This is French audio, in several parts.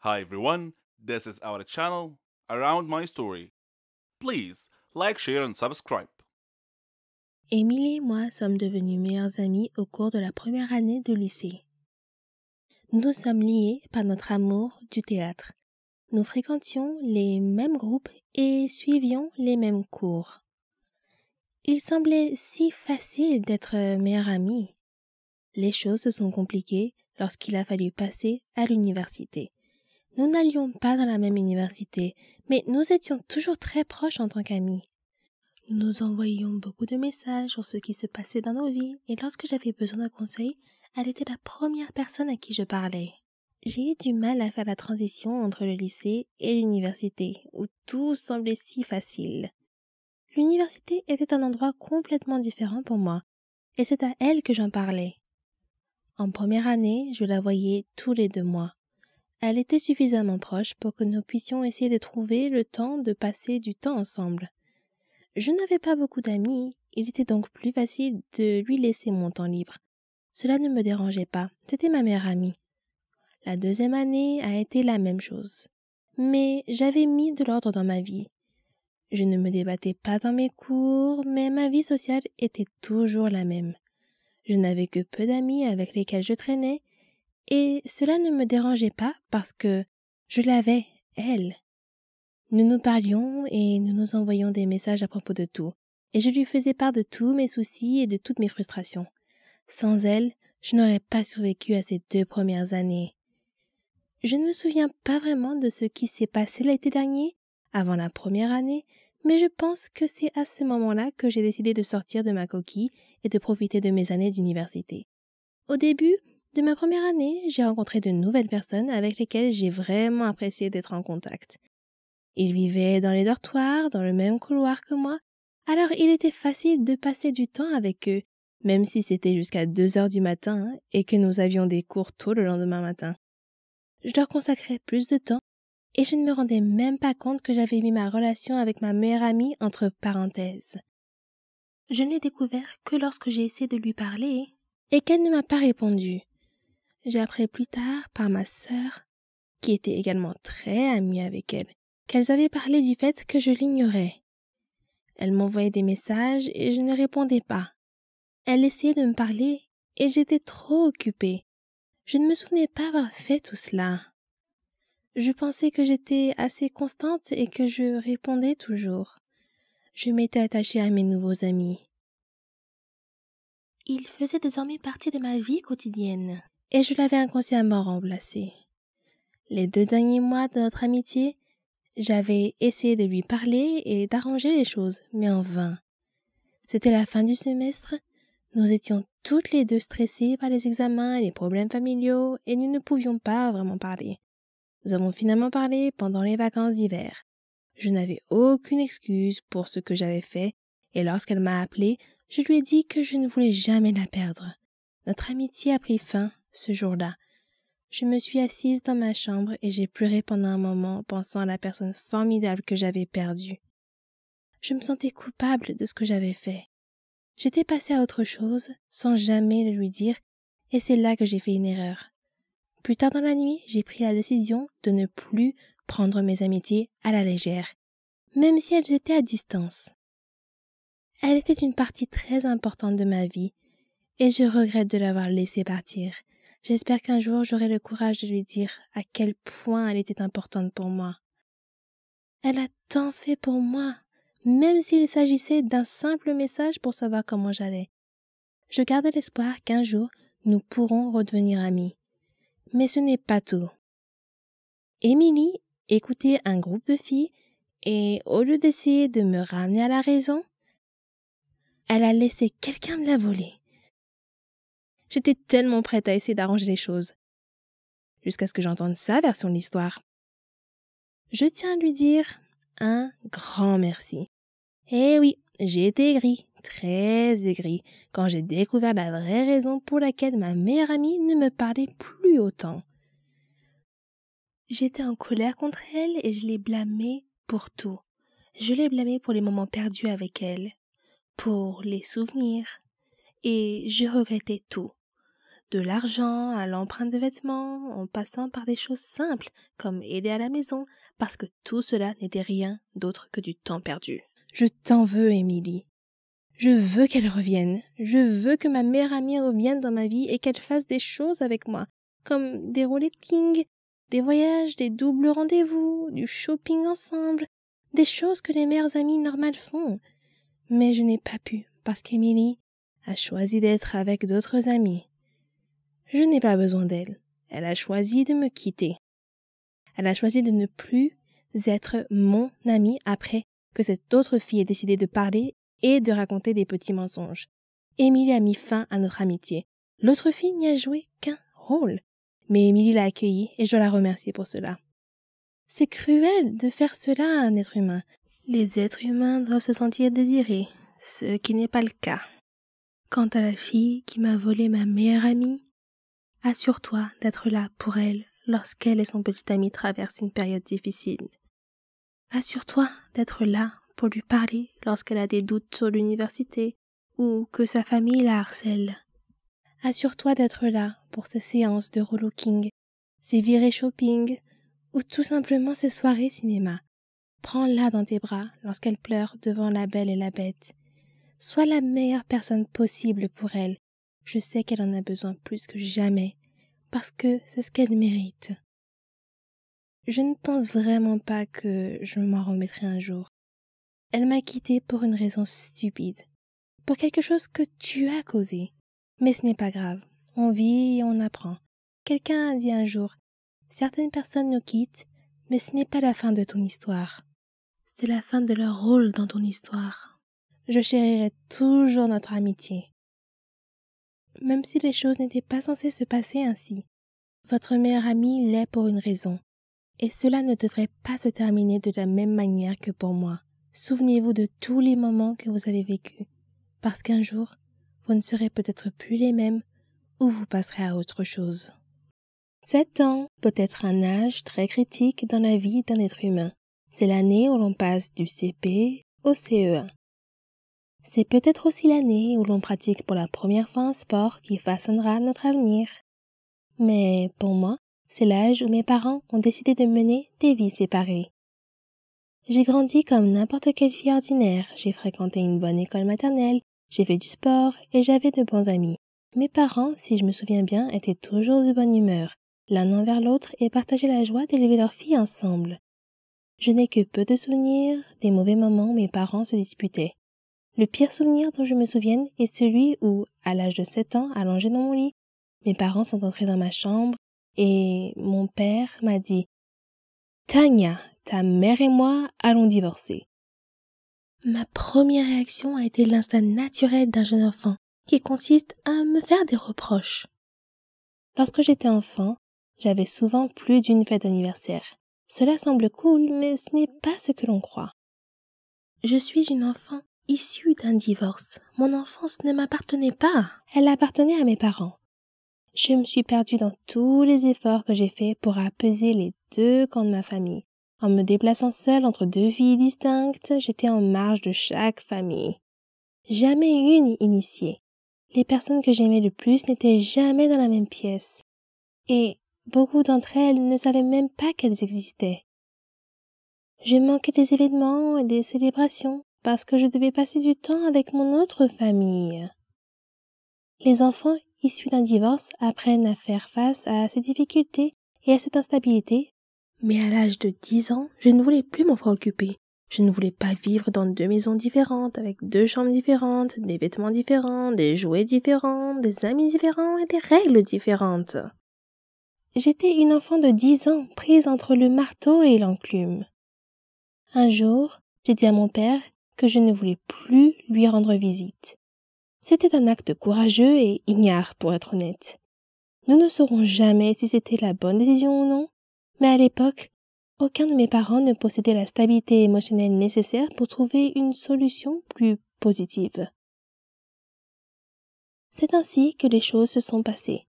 Hi everyone, this is our channel Around My Story. Please like, share and subscribe. Émilie et moi sommes devenus meilleures amies au cours de la première année de lycée. Nous sommes liés par notre amour du théâtre. Nous fréquentions les mêmes groupes et suivions les mêmes cours. Il semblait si facile d'être meilleures amies. Les choses se sont compliquées lorsqu'il a fallu passer à l'université. Nous n'allions pas dans la même université, mais nous étions toujours très proches en tant qu'amis. Nous nous envoyions beaucoup de messages sur ce qui se passait dans nos vies et lorsque j'avais besoin d'un conseil, elle était la première personne à qui je parlais. J'ai eu du mal à faire la transition entre le lycée et l'université, où tout semblait si facile. L'université était un endroit complètement différent pour moi, et c'est à elle que j'en parlais. En première année, je la voyais tous les 2 mois. Elle était suffisamment proche pour que nous puissions essayer de trouver le temps de passer du temps ensemble. Je n'avais pas beaucoup d'amis, il était donc plus facile de lui laisser mon temps libre. Cela ne me dérangeait pas, c'était ma meilleure amie. La deuxième année a été la même chose. Mais j'avais mis de l'ordre dans ma vie. Je ne me débattais pas dans mes cours, mais ma vie sociale était toujours la même. Je n'avais que peu d'amis avec lesquels je traînais, et cela ne me dérangeait pas parce que je l'avais, elle. Nous nous parlions et nous nous envoyions des messages à propos de tout, et je lui faisais part de tous mes soucis et de toutes mes frustrations. Sans elle, je n'aurais pas survécu à ces 2 premières années. Je ne me souviens pas vraiment de ce qui s'est passé l'été dernier, avant la première année, mais je pense que c'est à ce moment-là que j'ai décidé de sortir de ma coquille et de profiter de mes années d'université. Au début de ma première année, j'ai rencontré de nouvelles personnes avec lesquelles j'ai vraiment apprécié d'être en contact. Ils vivaient dans les dortoirs, dans le même couloir que moi, alors il était facile de passer du temps avec eux, même si c'était jusqu'à 2 heures du matin et que nous avions des cours tôt le lendemain matin. Je leur consacrais plus de temps et je ne me rendais même pas compte que j'avais mis ma relation avec ma meilleure amie entre parenthèses. Je ne l'ai découvert que lorsque j'ai essayé de lui parler et qu'elle ne m'a pas répondu. J'ai appris plus tard par ma sœur, qui était également très amie avec elle, qu'elles avaient parlé du fait que je l'ignorais. Elle m'envoyait des messages et je ne répondais pas. Elle essayait de me parler et j'étais trop occupée. Je ne me souvenais pas avoir fait tout cela. Je pensais que j'étais assez constante et que je répondais toujours. Je m'étais attachée à mes nouveaux amis. Ils faisaient désormais partie de ma vie quotidienne et je l'avais inconsciemment remplacé. Les 2 derniers mois de notre amitié, j'avais essayé de lui parler et d'arranger les choses, mais en vain. C'était la fin du semestre, nous étions toutes les 2 stressées par les examens et les problèmes familiaux et nous ne pouvions pas vraiment parler. Nous avons finalement parlé pendant les vacances d'hiver. Je n'avais aucune excuse pour ce que j'avais fait et lorsqu'elle m'a appelée, je lui ai dit que je ne voulais jamais la perdre. Notre amitié a pris fin ce jour-là. Je me suis assise dans ma chambre et j'ai pleuré pendant un moment pensant à la personne formidable que j'avais perdue. Je me sentais coupable de ce que j'avais fait. J'étais passée à autre chose sans jamais le lui dire et c'est là que j'ai fait une erreur. Plus tard dans la nuit, j'ai pris la décision de ne plus prendre mes amitiés à la légère, même si elles étaient à distance. Elle était une partie très importante de ma vie et je regrette de l'avoir laissée partir. J'espère qu'un jour j'aurai le courage de lui dire à quel point elle était importante pour moi. Elle a tant fait pour moi, même s'il s'agissait d'un simple message pour savoir comment j'allais. Je garde l'espoir qu'un jour nous pourrons redevenir amis. Mais ce n'est pas tout. Émilie écoutait un groupe de filles et au lieu d'essayer de me ramener à la raison, elle a laissé quelqu'un me la voler. J'étais tellement prête à essayer d'arranger les choses, jusqu'à ce que j'entende sa version de l'histoire. Je tiens à lui dire un grand merci. Eh oui, j'ai été aigrie, très aigrie, quand j'ai découvert la vraie raison pour laquelle ma meilleure amie ne me parlait plus autant. J'étais en colère contre elle et je l'ai blâmée pour tout. Je l'ai blâmée pour les moments perdus avec elle, pour les souvenirs, et je regrettais tout. de l'argent à l'empreinte de vêtements, en passant par des choses simples comme aider à la maison, parce que tout cela n'était rien d'autre que du temps perdu. Je t'en veux, Émilie. Je veux qu'elle revienne. Je veux que ma meilleure amie revienne dans ma vie et qu'elle fasse des choses avec moi, comme des rolling, des voyages, des doubles rendez-vous, du shopping ensemble, des choses que les meilleures amies normales font. Mais je n'ai pas pu, parce qu'Émilie a choisi d'être avec d'autres amis. Je n'ai pas besoin d'elle. Elle a choisi de me quitter. Elle a choisi de ne plus être mon amie après que cette autre fille ait décidé de parler et de raconter des petits mensonges. Émilie a mis fin à notre amitié. L'autre fille n'y a joué qu'un rôle. Mais Émilie l'a accueillie et je dois la remercier pour cela. C'est cruel de faire cela à un être humain. Les êtres humains doivent se sentir désirés, ce qui n'est pas le cas. Quant à la fille qui m'a volé ma meilleure amie, assure-toi d'être là pour elle lorsqu'elle et son petit ami traversent une période difficile. Assure-toi d'être là pour lui parler lorsqu'elle a des doutes sur l'université ou que sa famille la harcèle. Assure-toi d'être là pour ses séances de relooking, ses virées shopping ou tout simplement ses soirées cinéma. Prends-la dans tes bras lorsqu'elle pleure devant La Belle et la Bête. Sois la meilleure personne possible pour elle. Je sais qu'elle en a besoin plus que jamais, parce que c'est ce qu'elle mérite. Je ne pense vraiment pas que je m'en remettrai un jour. Elle m'a quittée pour une raison stupide, pour quelque chose que tu as causé. Mais ce n'est pas grave, on vit et on apprend. Quelqu'un a dit un jour, certaines personnes nous quittent, mais ce n'est pas la fin de ton histoire. C'est la fin de leur rôle dans ton histoire. Je chérirai toujours notre amitié. Même si les choses n'étaient pas censées se passer ainsi. Votre meilleure amie l'est pour une raison. Et cela ne devrait pas se terminer de la même manière que pour moi. Souvenez-vous de tous les moments que vous avez vécus. Parce qu'un jour, vous ne serez peut-être plus les mêmes ou vous passerez à autre chose. 7 ans peut être un âge très critique dans la vie d'un être humain. C'est l'année où l'on passe du CP au CE1. C'est peut-être aussi l'année où l'on pratique pour la première fois un sport qui façonnera notre avenir. Mais pour moi, c'est l'âge où mes parents ont décidé de mener des vies séparées. J'ai grandi comme n'importe quelle fille ordinaire, j'ai fréquenté une bonne école maternelle, j'ai fait du sport et j'avais de bons amis. Mes parents, si je me souviens bien, étaient toujours de bonne humeur, l'un envers l'autre et partageaient la joie d'élever leur fille ensemble. Je n'ai que peu de souvenirs des mauvais moments où mes parents se disputaient. Le pire souvenir dont je me souvienne est celui où, à l'âge de 7 ans, allongé dans mon lit, mes parents sont entrés dans ma chambre et mon père m'a dit « Tania, ta mère et moi allons divorcer. » Ma première réaction a été l'instinct naturel d'un jeune enfant qui consiste à me faire des reproches. Lorsque j'étais enfant, j'avais souvent plus d'une fête d'anniversaire. Cela semble cool, mais ce n'est pas ce que l'on croit. Je suis une enfant issue d'un divorce. Mon enfance ne m'appartenait pas. Elle appartenait à mes parents. Je me suis perdue dans tous les efforts que j'ai faits pour apaiser les deux camps de ma famille. En me déplaçant seule entre deux filles distinctes, j'étais en marge de chaque famille. Jamais une initiée. Les personnes que j'aimais le plus n'étaient jamais dans la même pièce. Et beaucoup d'entre elles ne savaient même pas qu'elles existaient. Je manquais des événements et des célébrations parce que je devais passer du temps avec mon autre famille. Les enfants issus d'un divorce apprennent à faire face à ces difficultés et à cette instabilité. Mais à l'âge de 10 ans, je ne voulais plus m'en préoccuper. Je ne voulais pas vivre dans 2 maisons différentes, avec 2 chambres différentes, des vêtements différents, des jouets différents, des amis différents et des règles différentes. J'étais une enfant de 10 ans, prise entre le marteau et l'enclume. Un jour, j'ai dit à mon père que je ne voulais plus lui rendre visite. C'était un acte courageux et ignare, pour être honnête. Nous ne saurons jamais si c'était la bonne décision ou non, mais à l'époque, aucun de mes parents ne possédait la stabilité émotionnelle nécessaire pour trouver une solution plus positive. C'est ainsi que les choses se sont passées.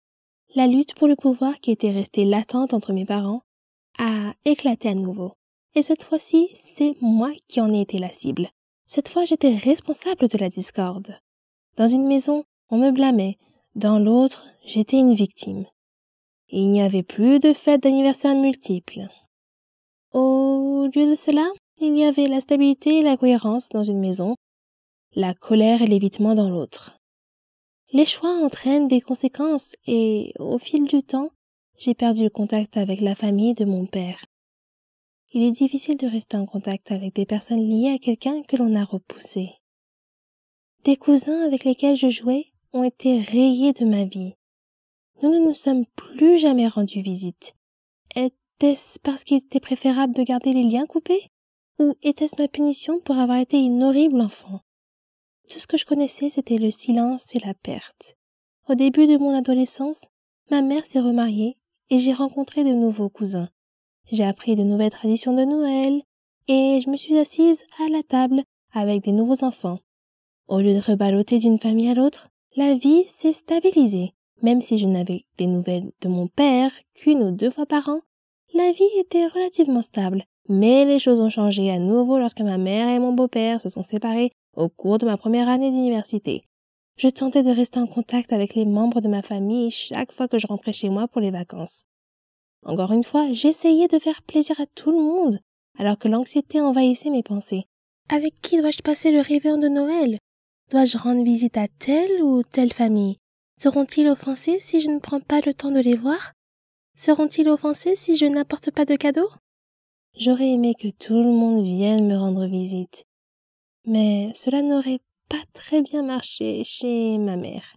La lutte pour le pouvoir qui était restée latente entre mes parents a éclaté à nouveau. Et cette fois-ci, c'est moi qui en ai été la cible. Cette fois, j'étais responsable de la discorde. Dans une maison, on me blâmait. Dans l'autre, j'étais une victime. Il n'y avait plus de fêtes d'anniversaire multiples. Au lieu de cela, il y avait la stabilité et la cohérence dans une maison, la colère et l'évitement dans l'autre. Les choix entraînent des conséquences et, au fil du temps, j'ai perdu le contact avec la famille de mon père. Il est difficile de rester en contact avec des personnes liées à quelqu'un que l'on a repoussé. Des cousins avec lesquels je jouais ont été rayés de ma vie. Nous ne nous sommes plus jamais rendus visite. Était-ce parce qu'il était préférable de garder les liens coupés? Ou était-ce ma punition pour avoir été une horrible enfant? Tout ce que je connaissais, c'était le silence et la perte. Au début de mon adolescence, ma mère s'est remariée et j'ai rencontré de nouveaux cousins. J'ai appris de nouvelles traditions de Noël et je me suis assise à la table avec des nouveaux enfants. Au lieu de reballoter d'une famille à l'autre, la vie s'est stabilisée. Même si je n'avais des nouvelles de mon père qu'une ou deux fois par an, la vie était relativement stable. Mais les choses ont changé à nouveau lorsque ma mère et mon beau-père se sont séparés au cours de ma première année d'université. Je tentais de rester en contact avec les membres de ma famille chaque fois que je rentrais chez moi pour les vacances. Encore une fois, j'essayais de faire plaisir à tout le monde, alors que l'anxiété envahissait mes pensées. Avec qui dois-je passer le réveillon de Noël? Dois-je rendre visite à telle ou telle famille? Seront-ils offensés si je ne prends pas le temps de les voir? Seront-ils offensés si je n'apporte pas de cadeaux? J'aurais aimé que tout le monde vienne me rendre visite, mais cela n'aurait pas très bien marché chez ma mère.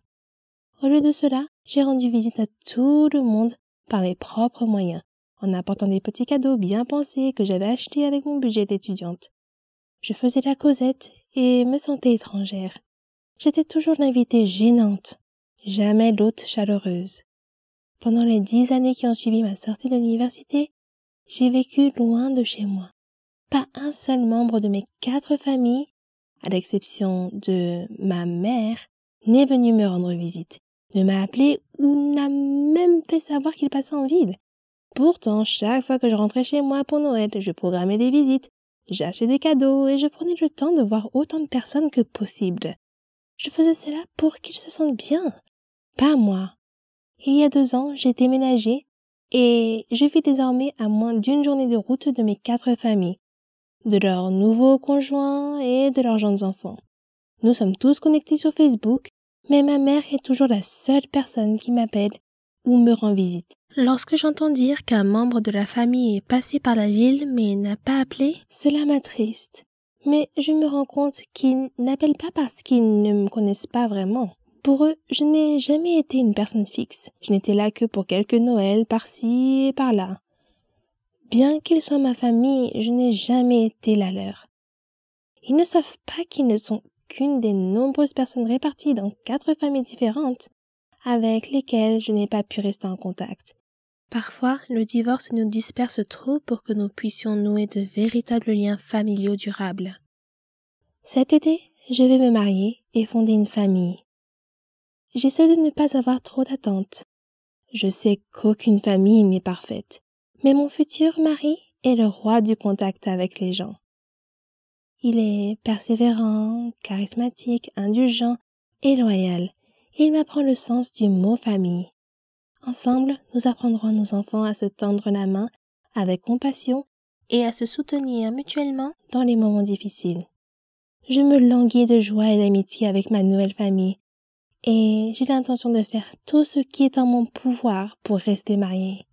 Au lieu de cela, j'ai rendu visite à tout le monde par mes propres moyens, en apportant des petits cadeaux bien pensés que j'avais achetés avec mon budget d'étudiante. Je faisais la causette et me sentais étrangère. J'étais toujours l'invitée gênante, jamais l'hôte chaleureuse. Pendant les 10 années qui ont suivi ma sortie de l'université, j'ai vécu loin de chez moi. Pas un seul membre de mes 4 familles, à l'exception de ma mère, n'est venu me rendre visite, ne m'a appelé ou n'a même fait savoir qu'il passait en ville. Pourtant, chaque fois que je rentrais chez moi pour Noël, je programmais des visites, j'achetais des cadeaux et je prenais le temps de voir autant de personnes que possible. Je faisais cela pour qu'ils se sentent bien, pas moi. Il y a 2 ans, j'ai déménagé et je vis désormais à moins d'1 journée de route de mes 4 familles, de leurs nouveaux conjoints et de leurs jeunes enfants. Nous sommes tous connectés sur Facebook, mais ma mère est toujours la seule personne qui m'appelle ou me rend visite. Lorsque j'entends dire qu'un membre de la famille est passé par la ville mais n'a pas appelé, cela m'attriste. Mais je me rends compte qu'ils n'appellent pas parce qu'ils ne me connaissent pas vraiment. Pour eux, je n'ai jamais été une personne fixe. Je n'étais là que pour quelques Noëls par-ci et par-là. Bien qu'ils soient ma famille, je n'ai jamais été la leur. Ils ne savent pas qu'ils ne sont qu'une des nombreuses personnes réparties dans 4 familles différentes avec lesquelles je n'ai pas pu rester en contact. Parfois, le divorce nous disperse trop pour que nous puissions nouer de véritables liens familiaux durables. Cet été, je vais me marier et fonder une famille. J'essaie de ne pas avoir trop d'attentes. Je sais qu'aucune famille n'est parfaite, mais mon futur mari est le roi du contact avec les gens. Il est persévérant, charismatique, indulgent et loyal. Il m'apprend le sens du mot famille. Ensemble, nous apprendrons à nos enfants à se tendre la main avec compassion et à se soutenir mutuellement dans les moments difficiles. Je me languis de joie et d'amitié avec ma nouvelle famille et j'ai l'intention de faire tout ce qui est en mon pouvoir pour rester mariée.